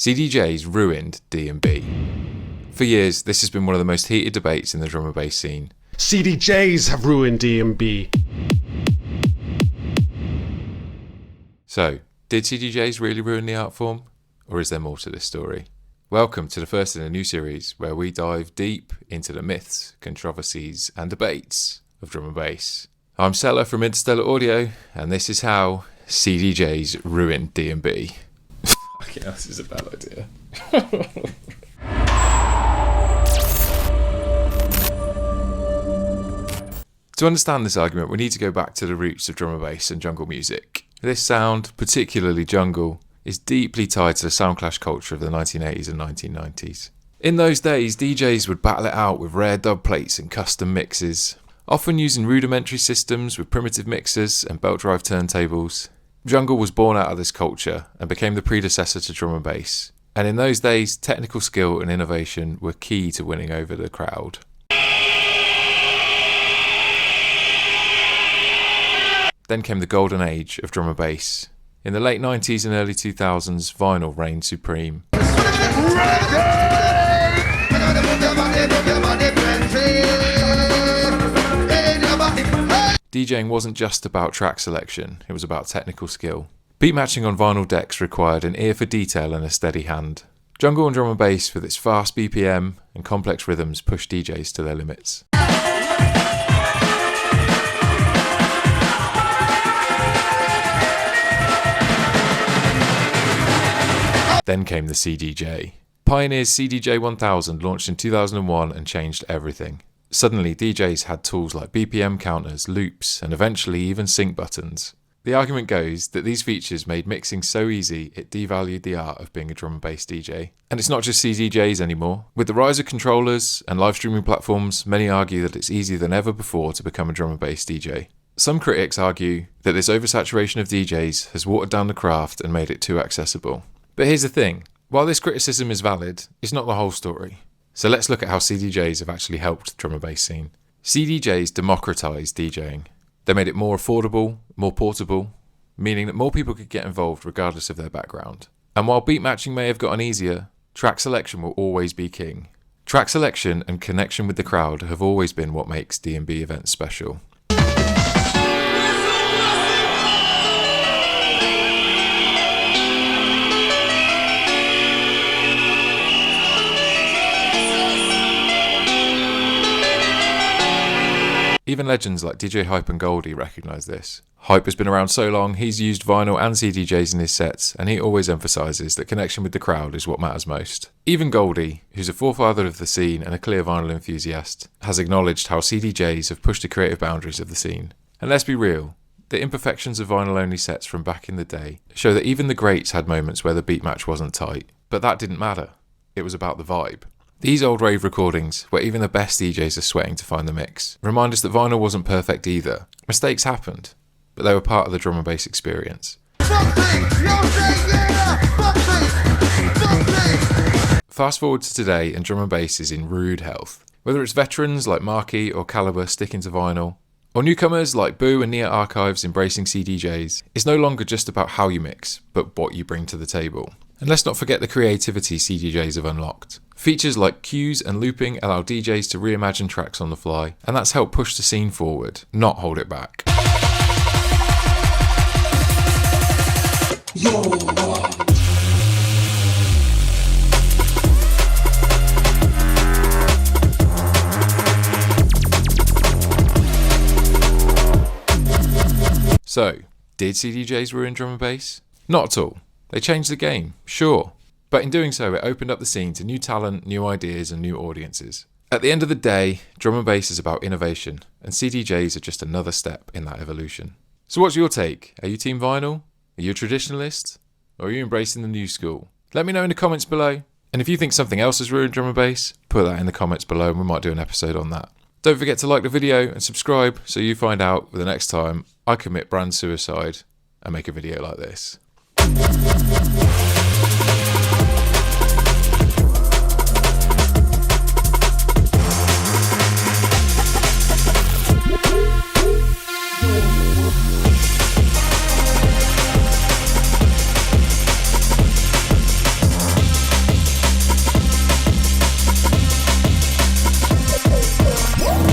CDJs ruined D&B. For years, this has been one of the most heated debates in the drum and bass scene. CDJs have ruined D&B. So, did CDJs really ruin the art form? Or is there more to this story? Welcome to the first in a new series where we dive deep into the myths, controversies and debates of drum and bass. I'm Sella from Interstellar Audio, and this is how CDJs ruined D&B. Fucking hell, this is a bad idea. To understand this argument, we need to go back to the roots of drum and bass and jungle music. This sound, particularly jungle, is deeply tied to the sound clash culture of the 1980s and 1990s. In those days, DJs would battle it out with rare dub plates and custom mixes, often using rudimentary systems with primitive mixers and belt drive turntables. Jungle was born out of this culture and became the predecessor to drum and bass. And in those days, technical skill and innovation were key to winning over the crowd. Then came the golden age of drum and bass. In the late 90s and early 2000s, vinyl reigned supreme. DJing wasn't just about track selection, it was about technical skill. Beat matching on vinyl decks required an ear for detail and a steady hand. Jungle and drum and bass, with its fast BPM and complex rhythms, pushed DJs to their limits. Then came the CDJ. Pioneers CDJ 1000 launched in 2001 and changed everything. Suddenly, DJs had tools like BPM counters, loops, and eventually even sync buttons. The argument goes that these features made mixing so easy it devalued the art of being a drum and bass DJ. And it's not just CDJs anymore. With the rise of controllers and live streaming platforms, many argue that it's easier than ever before to become a drum and bass DJ. Some critics argue that this oversaturation of DJs has watered down the craft and made it too accessible. But here's the thing, while this criticism is valid, it's not the whole story. So let's look at how CDJs have actually helped the drum and bass scene. CDJs democratised DJing. They made it more affordable, more portable, meaning that more people could get involved regardless of their background. And while beat matching may have gotten easier, track selection will always be king. Track selection and connection with the crowd have always been what makes D&B events special. Even legends like DJ Hype and Goldie recognise this. Hype has been around so long, he's used vinyl and CDJs in his sets, and he always emphasises that connection with the crowd is what matters most. Even Goldie, who's a forefather of the scene and a clear vinyl enthusiast, has acknowledged how CDJs have pushed the creative boundaries of the scene. And let's be real, the imperfections of vinyl-only sets from back in the day show that even the greats had moments where the beat match wasn't tight. But that didn't matter. It was about the vibe. These old rave recordings, where even the best DJs are sweating to find the mix, remind us that vinyl wasn't perfect either. Mistakes happened, but they were part of the drum and bass experience. Fast forward to today and drum and bass is in rude health. Whether it's veterans like Marquis or Caliber sticking to vinyl, or newcomers like Boo and Nia Archives embracing CDJs, it's no longer just about how you mix, but what you bring to the table. And let's not forget the creativity CDJs have unlocked. Features like cues and looping allow DJs to reimagine tracks on the fly, and that's helped push the scene forward, not hold it back. So, did CDJs ruin drum and bass? Not at all. They changed the game, sure. But in doing so, it opened up the scene to new talent, new ideas, and new audiences. At the end of the day, drum and bass is about innovation, and CDJs are just another step in that evolution. So what's your take? Are you team vinyl? Are you a traditionalist? Or are you embracing the new school? Let me know in the comments below. And if you think something else has ruined drum and bass, put that in the comments below and we might do an episode on that. Don't forget to like the video and subscribe so you find out the next time I commit brand suicide and make a video like this.